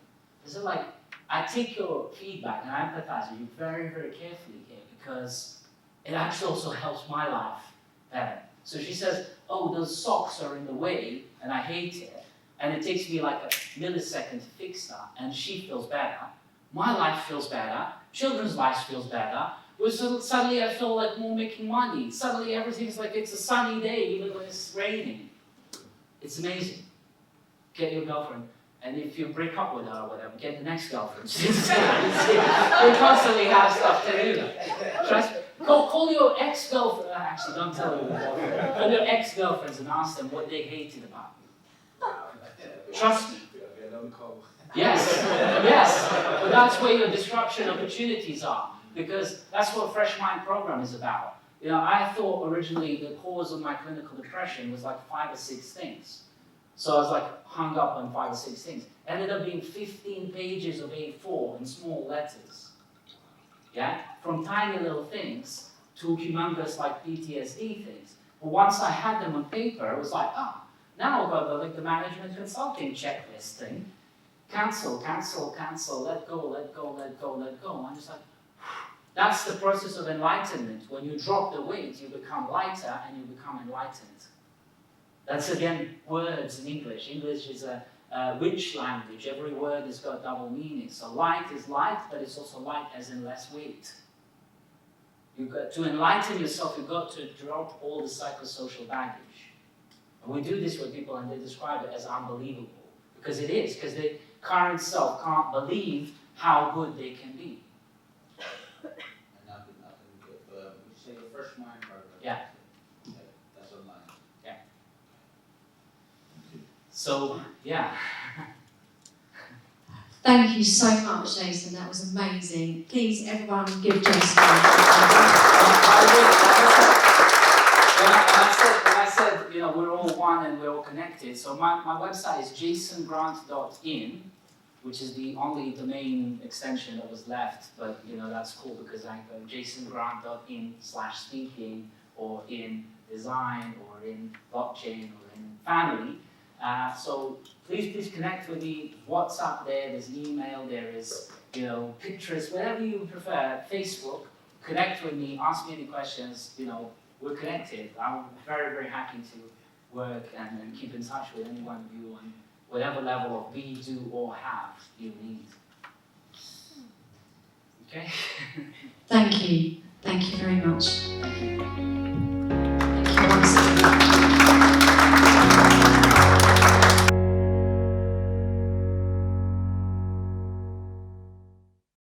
So like, I take your feedback and I empathize with you very, very carefully here, because it actually also helps my life better. So she says, oh, those socks are in the way, and I hate it. And it takes me like a millisecond to fix that, and she feels better. My life feels better, children's lives feels better. So suddenly I feel like more making money. Suddenly everything's like it's a sunny day, even when it's raining. It's amazing. Get your girlfriend, and if you break up with her or whatever, get the next girlfriend. We constantly have stuff to do. Trust me. Call your ex-girlfriend. Actually, don't tell your girlfriend. Call your ex-girlfriends and ask them what they hated about you. Trust me. Yes, yes. But that's where your disruption opportunities are, because that's what Fresh Mind program is about. You know, I thought originally the cause of my clinical depression was like 5 or 6 things. So I was like hung up on 5 or 6 things. Ended up being 15 pages of A4 in small letters. Yeah, from tiny little things to humongous like PTSD things. But once I had them on paper, it was like, now I've got the management consulting checklist thing. Cancel, cancel, cancel, let go, let go, let go, let go. I'm just like, that's the process of enlightenment. When you drop the weight, you become lighter and you become enlightened. That's again words in English. English is a rich language. Every word has got double meaning. So light is light, but it's also light as in less weight. You've got to enlighten yourself. You've got to drop all the psychosocial baggage. And we do this with people, and they describe it as unbelievable, because it is. Because the current self can't believe how good they can be. And nothing good. You say the Fresh Mind program. Yeah. That's online. Yeah. So, yeah. Thank you so much, Jason. That was amazing. Please, everyone, give Jason a When I said, you know, we're all one and we're all connected. So my website is jasongrant.in, which is the only domain extension that was left. But you know, that's cool because I go jasongrant.in/speaking, or in design, or in blockchain, or in family. So please connect with me. WhatsApp there's email, there is, you know, Pinterest, whatever you prefer, Facebook. Connect with me, ask me any questions, you know, we're connected. I'm very, very happy to work and keep in touch with any one of you on whatever level of be, do, or have you need. Okay? Thank you. Thank you very much.